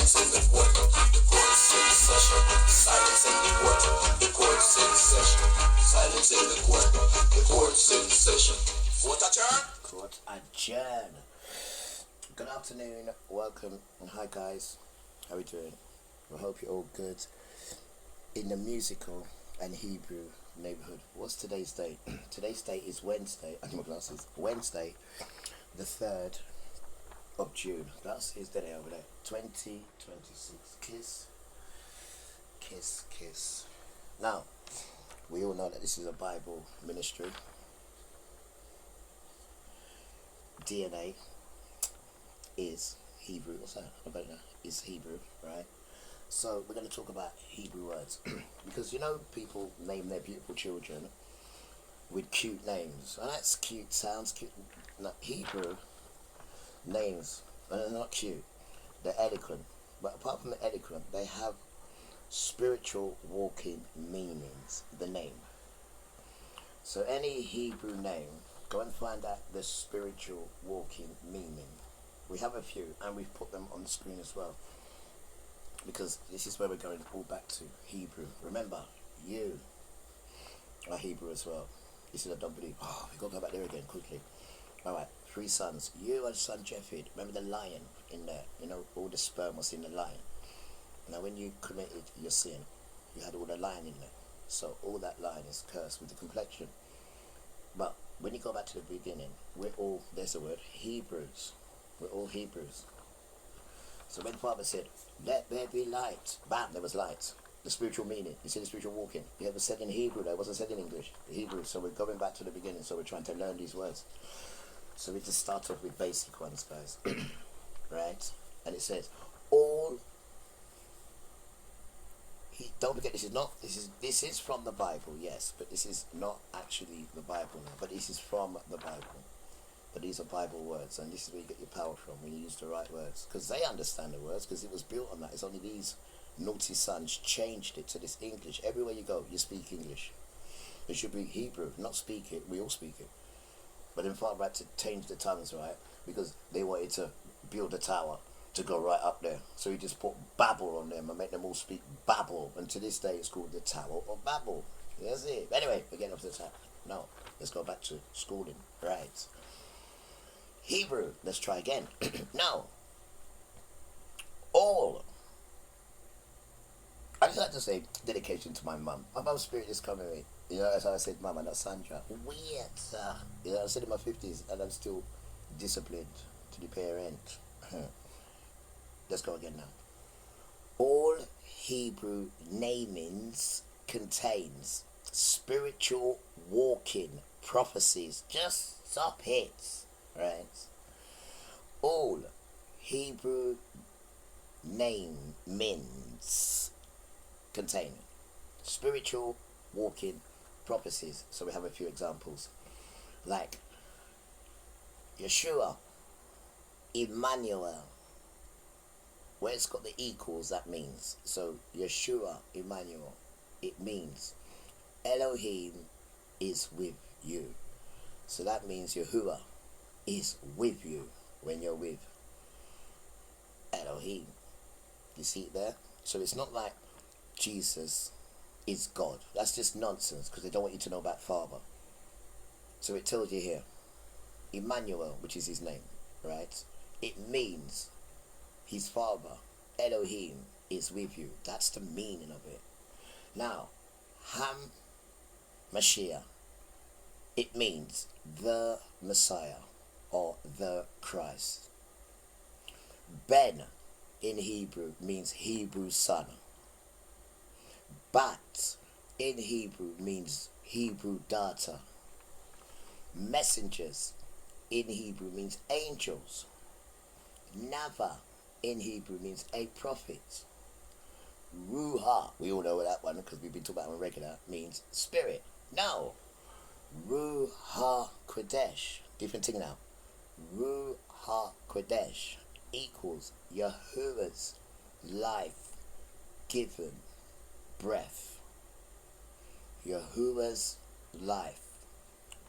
Silence in the court. The court's in session. Silence in the court. The court's in session. Silence in the court. The court's in session. Court adjourn. Court adjourn. Good afternoon. Welcome. And hi guys. How are we doing? I hope you're all good. In the musical and Hebrew neighborhood. What's today's date? Today's date is Wednesday. I need my glasses. Wednesday, the 3rd of June. That's his day over there. 2026. Kiss. Kiss. Kiss. Now, we all know that this is a Bible ministry. DNA is Hebrew. What's that? I don't know. Is Hebrew, right? So we're going to talk about Hebrew words because you know people name their beautiful children with cute names, and that's cute. Sounds cute. No, Hebrew names are not cute. They're eloquent, but apart from the eloquent, they have spiritual walking meanings. The name. So any Hebrew name, go and find out the spiritual walking meaning. We have a few, and we've put them on the screen as well. Because this is where we're going all back to Hebrew. Remember, you are Hebrew as well. You see, I don't believe. Oh, we got to go back there again quickly. Alright, 3 sons. You and son Japheth. Remember the lion in there? You know, all the sperm was in the lion. Now, when you committed your sin, you had all the lion in there. So, all that lion is cursed with the complexion. But, when you go back to the beginning, we're all, there's a word, Hebrews. We're all Hebrews. So when Father said, let there be light, bam, there was light. The spiritual meaning. You see the spiritual walking. It was said in Hebrew, though. It wasn't said in English. The Hebrew. So we're going back to the beginning. So we're trying to learn these words. So we just start off with basic ones, guys. Right? And it says, all. Don't forget, this is from the Bible, yes. But this is not actually the Bible now. But this is from the Bible. But these are Bible words, and this is where you get your power from, when you use the right words. Because they understand the words, because it was built on that. It's only these naughty sons changed it to this English. Everywhere you go, you speak English. It should be Hebrew, not speak it. We all speak it. But then Father had to change the tongues, right? Because they wanted to build a tower to go right up there. So he just put Babel on them and make them all speak Babel. And to this day, it's called the Tower of Babel. That's it. Anyway, we're getting off the topic. No, let's go back to schooling. Right. Hebrew, let's try again. Now, all. I just like to say dedication to my mum. My mum's spirit is coming with me. You know, as I said, Mum, and not Sandra. Weird. You know, I'm still in my 50s and I'm still disciplined to the parent. Let's go again now. All Hebrew namings contains spiritual walking prophecies. Just stop it. Right? All Hebrew names contain spiritual walking prophecies. So we have a few examples. Like Yeshua, Emmanuel. Where it's got the equals, that means. So Yeshua, Emmanuel. It means Elohim is with you. So that means Yahuwah is with you when you're with Elohim. You see it there? So it's not like Jesus is God. That's just nonsense, because they don't want you to know about Father. So it tells you here, Emmanuel, which is his name, right? It means his Father, Elohim, is with you. That's the meaning of it. Now, Ham Mashiach, it means the Messiah, or the Christ. Ben in Hebrew means Hebrew son. Bat in Hebrew means Hebrew data. Messengers in Hebrew means angels. Nava in Hebrew means a prophet. Ruha, we all know that one because we've been talking about it on regular, means spirit. No. Ruha Kodesh, different thing now. Ruha Kodesh equals Yahuwah's life given breath. Yahuwah's life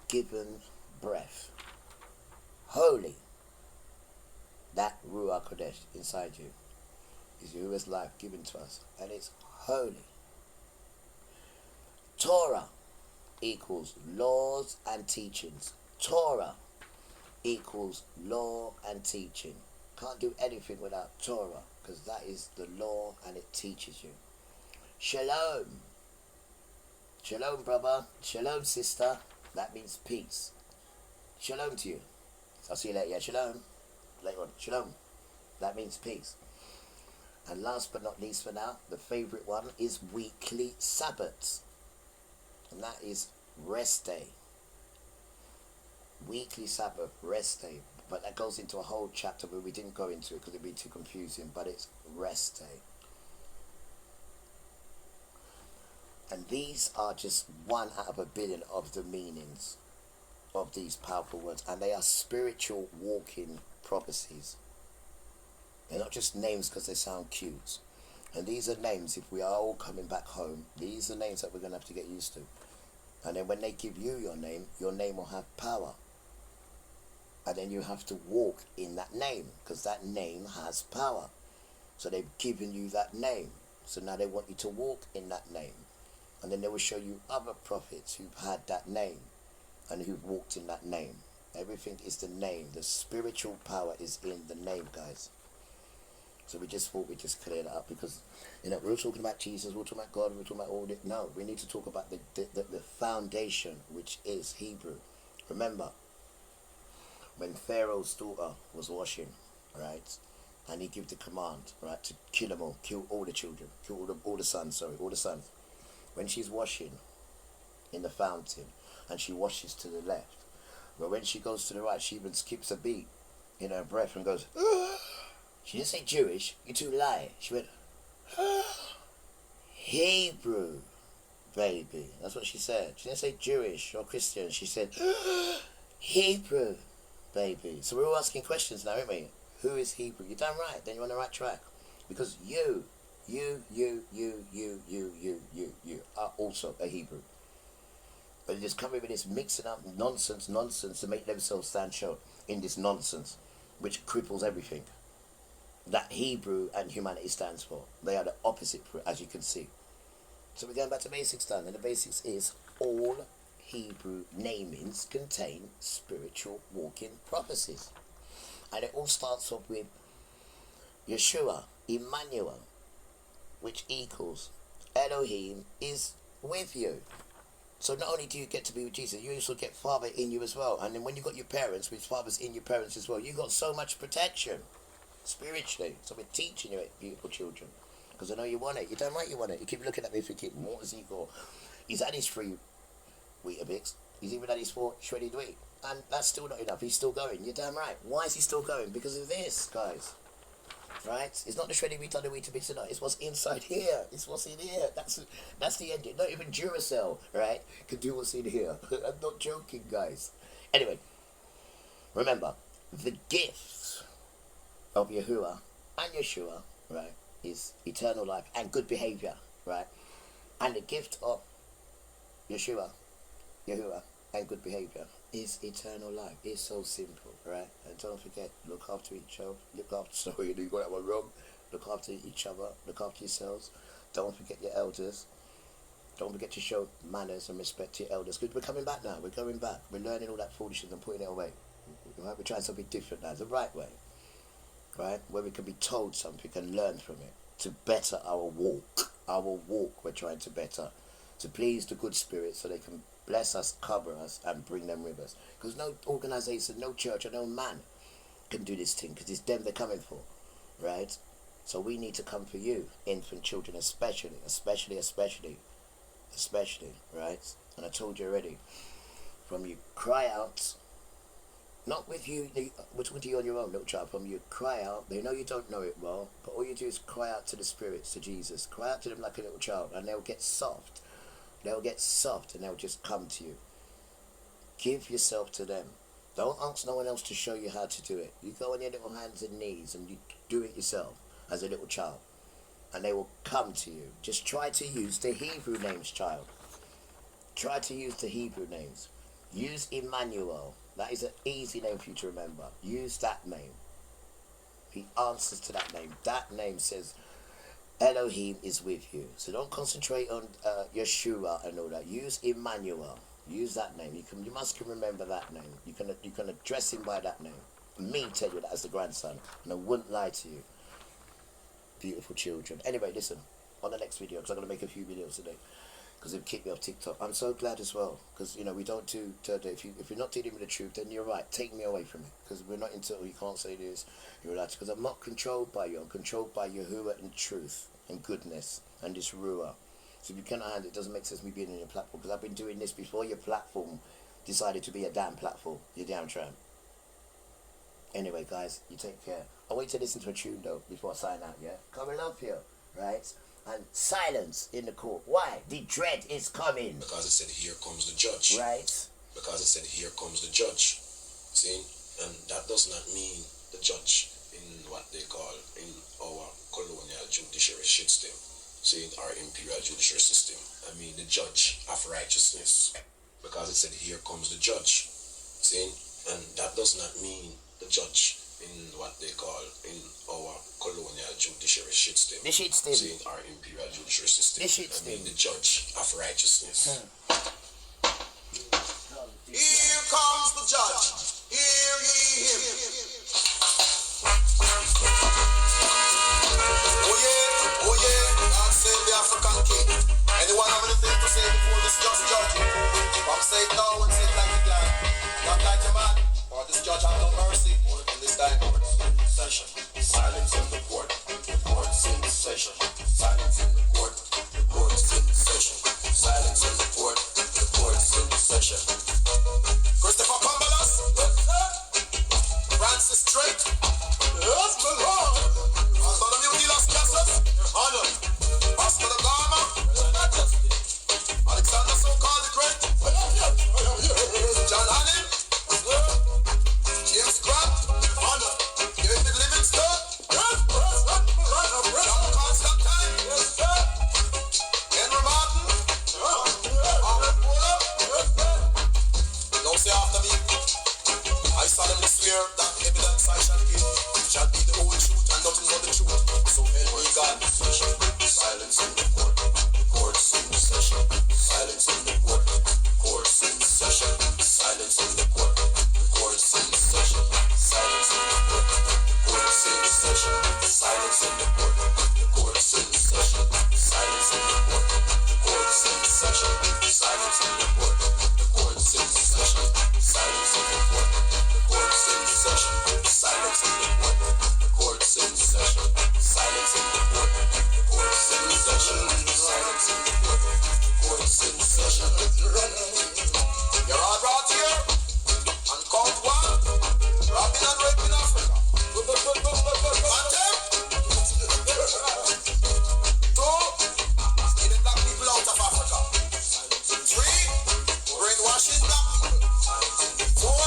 given breath. Holy. That Ruach Kodesh inside you. is Yahuwah's life given to us, and it's holy. Torah equals laws and teachings. Torah equals law and teaching. Can't do anything without Torah, because that is the law and it teaches you. Shalom. Shalom, brother. Shalom, sister. That means peace. Shalom to you. I'll see you later. Yeah, shalom. Later on. Shalom. That means peace. And last but not least for now, the favourite one is weekly Sabbaths. And that is rest day. Weekly Sabbath, rest day. But that goes into a whole chapter where we didn't go into it because it'd be too confusing. But it's rest day. And these are just one out of a billion of the meanings of these powerful words. And they are spiritual walking prophecies. They're not just names because they sound cute. And these are names, if we are all coming back home, these are names that we're going to have to get used to. And then when they give you your name will have power. And then you have to walk in that name, because that name has power. So they've given you that name. So now they want you to walk in that name. And then they will show you other prophets who've had that name and who've walked in that name. Everything is the name. The spiritual power is in the name, guys. So we just thought we'd just clear that up, because, you know, we're talking about Jesus, we're talking about God, we're talking about all this. No, we need to talk about the foundation, which is Hebrew. Remember, when Pharaoh's daughter was washing, right, and he gave the command, right, to kill them all, kill all the children, kill all the sons. When she's washing in the fountain, and she washes to the left, but when she goes to the right, she even skips a beat in her breath and goes, "Ah." She didn't say Jewish, you two lie. She went, "Ah, Hebrew, baby." That's what she said. She didn't say Jewish or Christian. She said, "Ah, Hebrew, baby." So we're all asking questions now, aren't we? Who is Hebrew? You're damn right. Then you're on the right track. Because you are also a Hebrew. But they just come with this mixing up nonsense to make themselves stand show in this nonsense, which cripples everything that Hebrew and humanity stands for. They are the opposite, as you can see. So we're going back to basics then, and the basics is all Hebrew namings contain spiritual walking prophecies. And it all starts off with Yeshua, Emmanuel, which equals Elohim is with you. So not only do you get to be with Jesus, you also get Father in you as well. And then when you got your parents, with Father's in your parents as well, you got so much protection spiritually. So we're teaching you it, beautiful children, because I know you want it. You're damn right you want it. You keep looking at me thinking, what has he got? He's had his 3 Weetabix. He's even had his 4 shredded wheat. And that's still not enough. He's still going. You're damn right. Why is he still going? Because of this, guys. Right? It's not the shredded wheat on the Weetabix tonight. It's what's inside here. It's what's in here. That's the ending. Not even Duracell, right, can do what's in here. I'm not joking, guys. Anyway, remember, the gifts of Yahuwah and Yeshua, right, is eternal life and good behavior, right? And the gift of Yahuwah, and good behavior is eternal life. It's so simple, right? And don't forget, look after each other. Look after, sorry, you got that one wrong. Look after each other. Look after yourselves. Don't forget your elders. Don't forget to show manners and respect to your elders. Because we're coming back now. We're going back. We're learning all that foolishness and putting it away. Right? We're trying something different now, the right way. Right? Where we can be told something and learn from it to better our walk. Our walk we're trying to better, to please the good spirits so they can bless us, cover us, and bring them with us. Because no organisation, no church, or no man can do this thing, because it's them they're coming for. Right? So we need to come for you, infant children especially, right? And I told you already, from you cry out, not with you, with you on your own, little child. From you cry out. They know you don't know it well, but all you do is cry out to the spirits, to Jesus. Cry out to them like a little child, and they'll get soft. They'll get soft, and they'll just come to you. Give yourself to them. Don't ask no one else to show you how to do it. You go on your little hands and knees, and you do it yourself as a little child, and they will come to you. Just try to use the Hebrew names, child. Try to use the Hebrew names. Use Emmanuel. That is an easy name for you to remember. Use that name. He answers to that name. That name says, Elohim is with you. So don't concentrate on Yeshua and all that. Use Emmanuel. Use that name. You must remember that name. You can address him by that name. Me tell you that as the grandson, and I wouldn't lie to you. Beautiful children. Anyway, listen. On the next video, because I'm gonna make a few videos today, because they've kicked me off TikTok. I'm so glad as well, because we don't do. If you're not dealing with the truth, then you're right. Take me away from it, because we're not into. You can't say this. You're allowed to, because I'm not controlled by you. I'm controlled by Yahuwah and truth and goodness and this Ruah. So if you cannot handle it, doesn't make sense me being in your platform, because I've been doing this before your platform decided to be a damn platform. You damn tramp. Anyway, guys, you take care. I'll wait to listen to a tune though before I sign out. Yeah, coming up here, right? And silence in the court. Why? The dread is coming. Because it said, here comes the judge. Right. Because it said, here comes the judge. See? And that does not mean the judge in what they call in our colonial judiciary system. See? Our imperial judiciary system. I mean the judge of righteousness. Because it said, here comes the judge. See? And that does not mean the judge in what they call in our colonial judiciary system. The shit stem. See, our imperial judiciary system. The shit I stem. mean the judge of righteousness. Here comes the judge. Hear ye him. Oh yeah, God save the African king. Anyone have anything to say before this just judging? Come say it now and say it like it like. Not like a man, or this judge have no mercy. In this time, Session. Silence in the court. The court's in session. Silence in the court. The court's in session. Silence in the court. The court's in session. Christopher Pambalas, Francis Strait, yes, my Lord, Bartholomew de las Casas, Honor, Oscar da Gama, Alexander so-called the Great, John Hannon, James Grant, Honor, David Livingstone, John Constantine, Henry Martin, Arnold Fuller. Don't say after me. I solemnly swear that evidence I shall give shall be the whole truth and nothing but the truth. So help me God. Silence in the court. The court's in session. Silence in the court. The court's in session. Silence in the court. The court's in session. Silence in the court. The court's in session. Silence in the court. The court's in session. Silence in the court. The court's in session. Silence in the court. The court's in session. Silence in the court. The court's in session. Silence in the court. The court's in session. Silence in the court. The court's in session. Silence in the court. The court's in session. You're all brought here and count one, robbing and raping Africa. And ten, two, stealing black people out of Africa. Three, brainwashing black people. Four,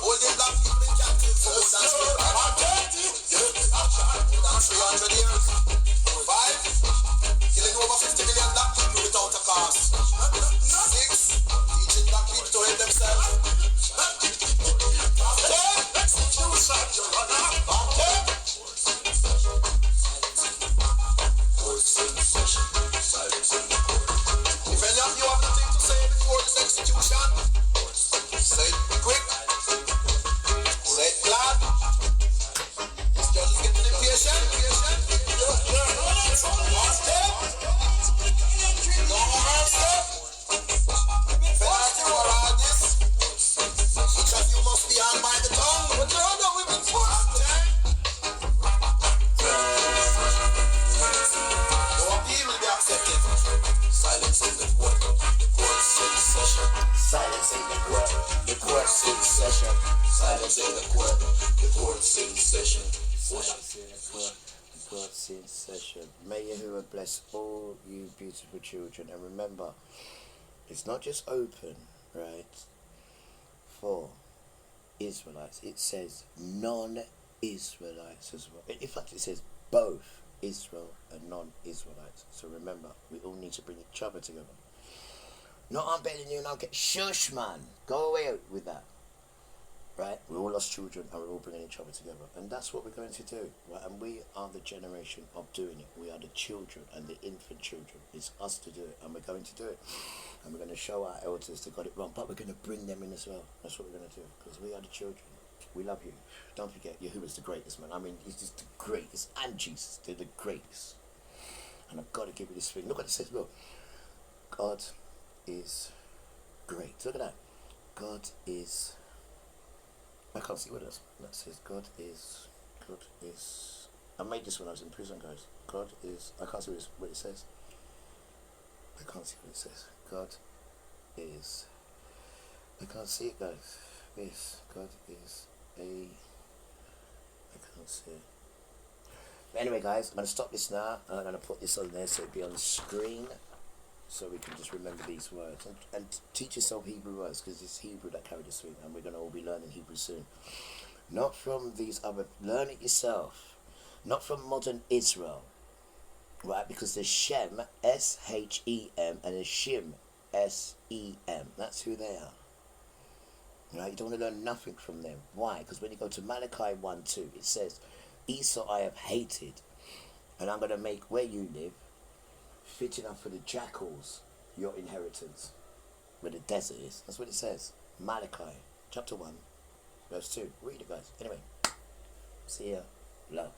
holding black people in captivity for more than 300 years. Five, killing over 50 million black people without a cause. Six, teaching black people to hate themselves. Ten, execution, your honor. Ten, Court's in session. Silence in the court. if any of you have nothing to say before this execution, say it quick, say it glad. This judge is getting impatient. No mercy. Penalty for all this. Each of you must be hung by the tongue. But you're not women for no appeal will be accepted. Silence in the court. The court's in session. Silence in the court. The court's in session. Silence in the court. The court's in session. Silence in the court. The court's in session. May Yahuwah bless all you beautiful children. And remember, it's not just open, right, for Israelites. It says non-Israelites as well. In fact, it says both Israel and non-Israelites. So remember, we all need to bring each other together. Not I'm better than you and I'll get shush, man. Go away with that. right? We all lost children and we're all bringing each other together. And that's what we're going to do, right? And we are the generation of doing it. We are the children and the infant children. It's us to do it, and we're going to do it. And we're going to show our elders they got it wrong, but we're going to bring them in as well. That's what we're going to do, because we are the children. We love you. Don't forget, Yahuwah's the greatest, man. I mean, he's just the greatest. And Jesus, they're the greatest. And I've got to give you this thing. Look what it says, look. God is great. Look at that. God is... I can't see what it is. That says God is... I made this when I was in prison, guys. God is... I can't see what it says. I can't see what it says. God is... I can't see it, guys. Yes, God is a... I can't see it. But anyway, guys, I'm going to stop this now. And I'm going to put this on there so it'll be on the screen, so we can just remember these words. And teach yourself Hebrew words, because it's Hebrew that carried us through. And we're going to all be learning Hebrew soon. Not from these other... Learn it yourself. Not from modern Israel. Right? Because there's Shem, S-H-E-M, and there's Shim, S-E-M. That's who they are. Right? You don't want to learn nothing from them. Why? Because when you go to Malachi 1:2, it says, Esau I have hated, and I'm going to make where you live fit enough for the jackals, your inheritance, where the desert is. That's what it says. Malachi chapter 1 verse 2. Read it, guys. Anyway, see ya. Love.